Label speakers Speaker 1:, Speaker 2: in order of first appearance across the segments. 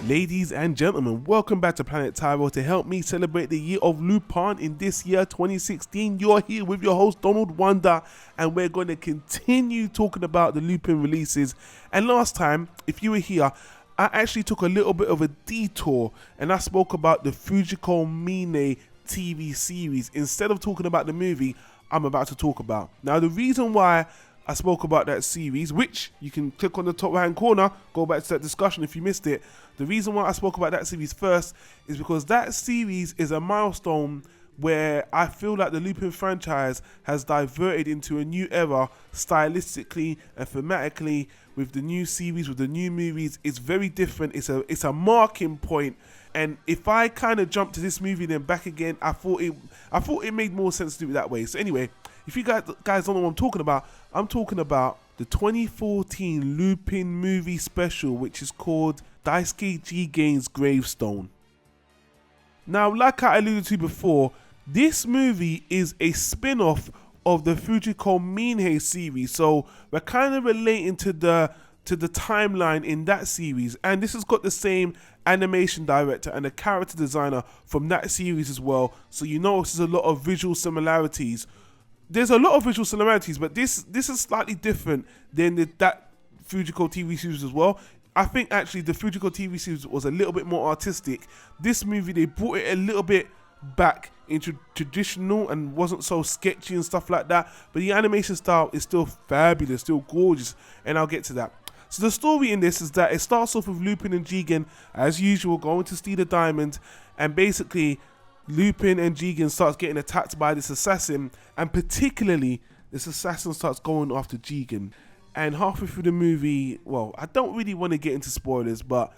Speaker 1: Ladies and gentlemen, welcome back to Planet Tyro. To help me celebrate the year of Lupin in this year 2016, you're here with your host Donald Wonder, and we're going to continue talking about the Lupin releases. And last time, if you were here, I actually took a little bit of a detour and I spoke about the Fujiko Mine TV series instead of talking about the movie I'm about to talk about. Now, the reason why I spoke about that series, which you can click on the top right hand corner, go back to that discussion if you missed it. The reason why I spoke about that series first is because that series is a milestone where I feel like the Lupin franchise has diverted into a new era stylistically and thematically with the new series, with the new movies. It's very different. It's a marking point. And if I kind of jump to this movie then back again, I thought it made more sense to do it that way. So anyway, if you guys don't know what I'm talking about the 2014 Lupin movie special, which is called Daisuke Jigen's Gravestone. Now, like I alluded to before, this movie is a spin-off of the Fujiko Mine series, so we're kind of relating to the timeline in that series, and this has got the same animation director and a character designer from that series as well, so you notice there's a lot of visual similarities. There's a lot of visual similarities, but this is slightly different than that Fujiko TV series as well. I think actually the Fujiko TV series was a little bit more artistic. This movie, they brought it a little bit back into traditional and wasn't so sketchy and stuff like that, but the animation style is still fabulous, still gorgeous, and I'll get to that. So the story in this is that it starts off with Lupin and Jigen, as usual, going to steal a diamond, and basically Lupin and Jigen starts getting attacked by this assassin, and particularly this assassin starts going after Jigen. And halfway through the movie, well, I don't really want to get into spoilers, but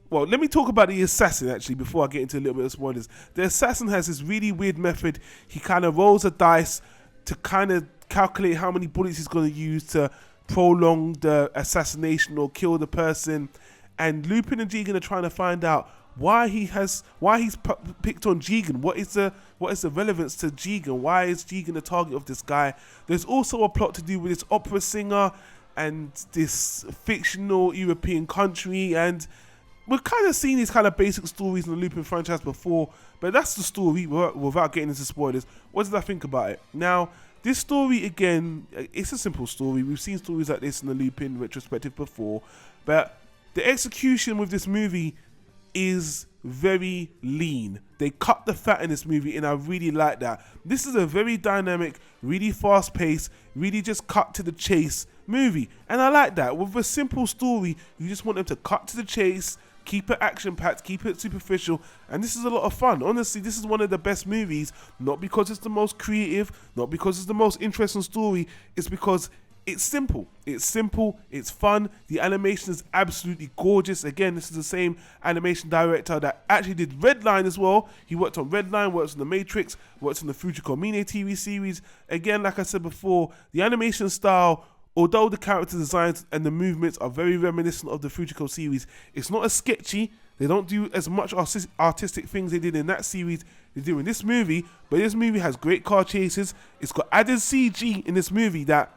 Speaker 1: well, let me talk about the assassin actually before I get into a little bit of spoilers. The assassin has this really weird method. He kind of rolls a dice to kind of calculate how many bullets he's going to use to prolong the assassination or kill the person. And Lupin and Jigen are trying to find out why he's picked on Jigen. What is the relevance to Jigen? Why is Jigen the target of this guy? There's also a plot to do with this opera singer and this fictional European country, and we've kind of seen these kind of basic stories in the Lupin franchise before, but that's the story without getting into spoilers. What did I think about it? Now, this story, again, it's a simple story. We've seen stories like this in the Lupin retrospective before, but the execution with this movie is very lean. They cut the fat in this movie, and I really like that. This is a very dynamic, really fast paced, really just cut to the chase movie, and I like that. With a simple story, you just want them to cut to the chase, keep it action packed, keep it superficial, and this is a lot of fun. Honestly, this is one of the best movies, not because it's the most creative, not because it's the most interesting story, it's because it's simple, it's fun, the animation is absolutely gorgeous. Again, this is the same animation director that actually did Redline as well. He worked on Redline, works on The Matrix, works on the Fujiko Mine TV series. Again, like I said before, the animation style, although the character designs and the movements are very reminiscent of the Fujiko series, it's not as sketchy. They don't do as much artistic things they did in that series they do in this movie, but this movie has great car chases. It's got added CG in this movie that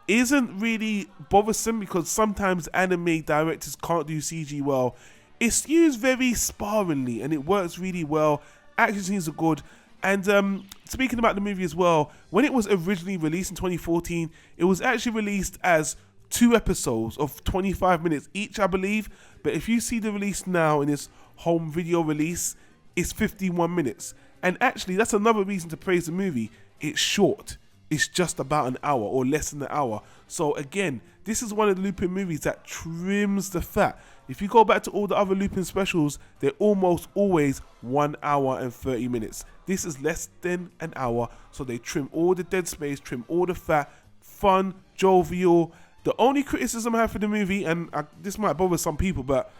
Speaker 1: isn't really bothersome, because sometimes anime directors can't do CG well. It's used very sparingly and it works really well. Action scenes are good. And speaking about the movie as well, when it was originally released in 2014, it was actually released as 2 episodes of 25 minutes each, I believe. But if you see the release now in this home video release, it's 51 minutes. And actually, that's another reason to praise the movie. It's short. It's just about an hour or less than an hour. So again, this is one of the Lupin movies that trims the fat. If you go back to all the other Lupin specials, they're almost always 1 hour and 30 minutes. This is less than an hour, so they trim all the dead space, trim all the fat, fun, jovial. The only criticism I have for the movie, and this might bother some people, but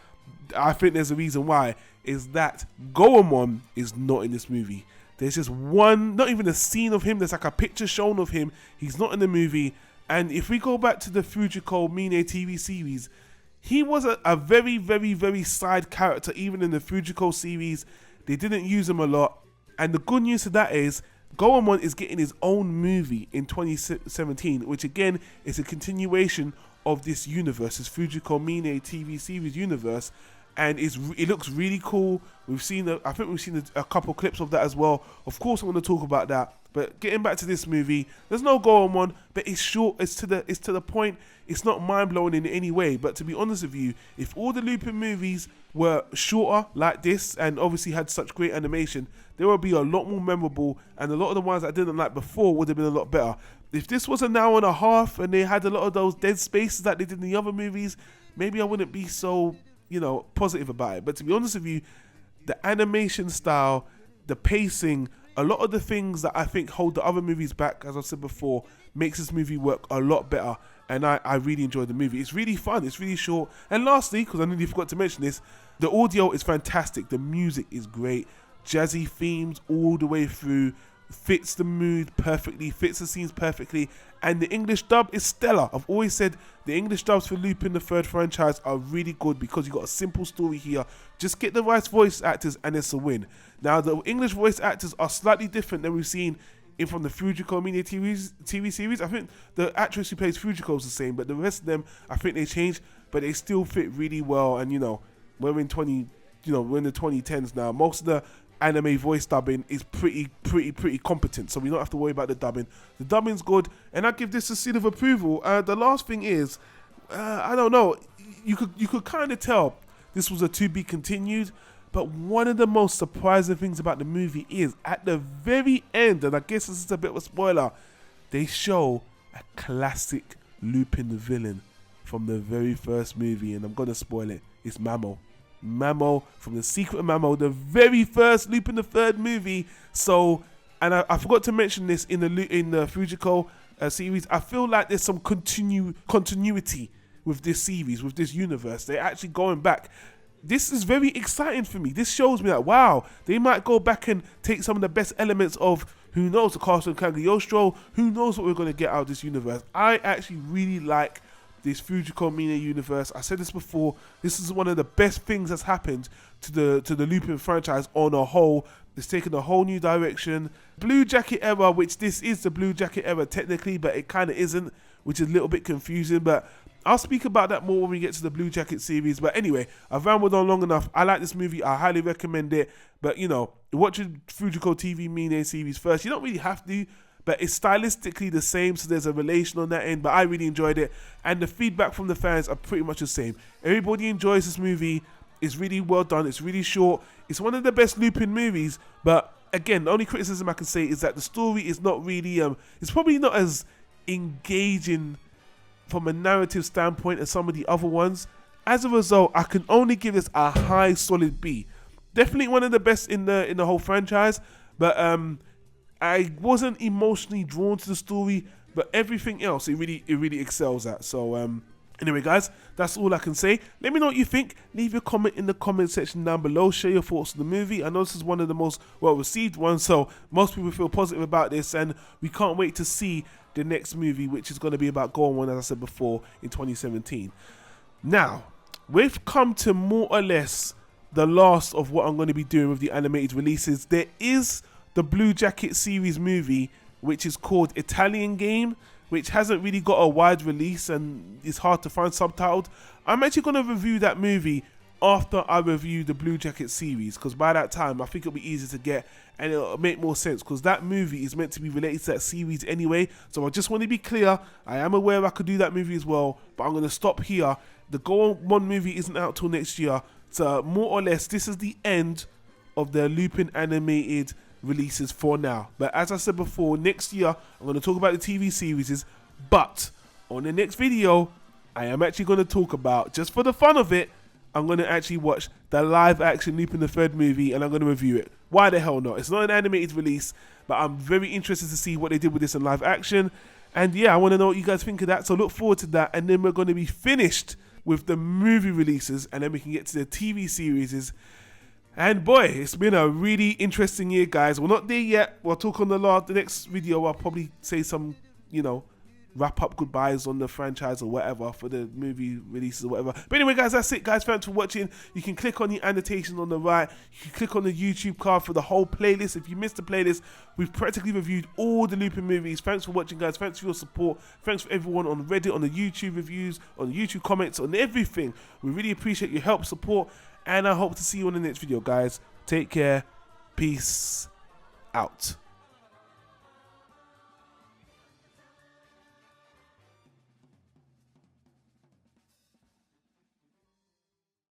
Speaker 1: I think there's a reason why, is that Goemon is not in this movie. There's just one, not even a scene of him. There's like a picture shown of him. He's not in the movie. And if we go back to the Fujiko Mine TV series, he was a very, very, very side character, even in the Fujiko series. They didn't use him a lot. And the good news to that is, Goemon is getting his own movie in 2017, which again is a continuation of this universe, this Fujiko Mine TV series universe. And it looks really cool. I think we've seen a couple clips of that as well. Of course, I'm going to talk about that. But getting back to this movie, there's no Goemon, but it's short. It's to the point. It's not mind blowing in any way. But to be honest with you, if all the Lupin movies were shorter like this and obviously had such great animation, they would be a lot more memorable. And a lot of the ones I didn't like before would have been a lot better. If this was an hour and a half and they had a lot of those dead spaces that they did in the other movies, maybe I wouldn't be so, positive about it. But to be honest with you, the animation style, the pacing, a lot of the things that I think hold the other movies back, as I said before, makes this movie work a lot better. And I really enjoyed the movie. It's really fun. It's really short. And lastly, because I nearly forgot to mention this, the audio is fantastic. The music is great. Jazzy themes all the way through. Fits the mood perfectly, fits the scenes perfectly, and the English dub is stellar. I've always said the English dubs for Lupin the Third franchise are really good because you got a simple story here. Just get the right voice actors and it's a win. Now the English voice actors are slightly different than we've seen from the Fujiko Mine TV series. I think the actress who plays Fujiko is the same, but the rest of them I think they changed, but they still fit really well. And we're in we're in the 2010s now. Most of the anime voice dubbing is pretty competent, so we don't have to worry about the dubbing. The dubbing's good, and I give this a seal of approval. The last thing is, I don't know, you could kind of tell this was a to be continued, but one of the most surprising things about the movie is at the very end, and I guess this is a bit of a spoiler, they show a classic Lupin villain from the very first movie, and I'm gonna spoil it. It's Mamo from The Secret of Mamo, the very first Lupin the Third movie. So, and I forgot to mention this in the Fujiko series. I feel like there's some continuity with this series, with this universe. They're actually going back. This is very exciting for me. This shows me that, wow, they might go back and take some of the best elements of, who knows, the Castle of Cagliostro. Who knows what we're going to get out of this universe. I actually really like this Fujiko Mine universe. I said this before, this is one of the best things that's happened to the Lupin franchise on a whole. It's taken a whole new direction. Blue Jacket era, which this is the Blue Jacket era technically, but it kind of isn't, which is a little bit confusing, but I'll speak about that more when we get to the Blue Jacket series. But anyway, I've rambled on long enough. I like this movie. I highly recommend it. But watch the Fujiko TV Mine series first. You don't really have to, but it's stylistically the same, so there's a relation on that end. But I really enjoyed it, and the feedback from the fans are pretty much the same. Everybody enjoys this movie. It's really well done. It's really short. It's one of the best Lupin movies. But again, the only criticism I can say is that the story is not really it's probably not as engaging from a narrative standpoint as some of the other ones. As a result, I can only give this a high solid B. Definitely one of the best in the whole franchise, but I wasn't emotionally drawn to the story, but everything else it really excels at. So anyway, guys, that's all I can say. Let me know what you think. Leave your comment in the comment section down below. Share your thoughts on the movie. I know this is one of the most well-received ones, so most people feel positive about this, and we can't wait to see the next movie, which is going to be about Goemon, as I said before, in 2017. Now, we've come to more or less the last of what I'm going to be doing with the animated releases. There is the Blue Jacket series movie, which is called Italian Game, which hasn't really got a wide release and it's hard to find subtitled. I'm actually going to review that movie after I review the Blue Jacket series, because by that time I think it'll be easier to get and it'll make more sense, because that movie is meant to be related to that series anyway. So I just want to be clear, I am aware I could do that movie as well, but I'm going to stop here. The Goemon movie isn't out till next year, so more or less this is the end of the Lupin animated releases for now. But as I said before, next year I'm going to talk about the TV series, but on the next video I am actually going to talk about, just for the fun of it, I'm going to actually watch the live action Lupin the Third movie and I'm going to review it. Why the hell not? It's not an animated release, but I'm very interested to see what they did with this in live action. And yeah, I want to know what you guys think of that, so look forward to that. And then we're going to be finished with the movie releases, and then we can get to the TV series. And boy, it's been a really interesting year, guys. We're not there yet. We'll talk on the next video. I'll probably say some, wrap up goodbyes on the franchise or whatever for the movie releases or whatever. But anyway, guys, that's it, guys. Thanks for watching. You can click on the annotations on the right. You can click on the YouTube card for the whole playlist. If you missed the playlist, we've practically reviewed all the Lupin movies. Thanks for watching, guys. Thanks for your support. Thanks for everyone on Reddit, on the YouTube reviews, on the YouTube comments, on everything. We really appreciate your help, support, and I hope to see you on the next video, guys. Take care. Peace out.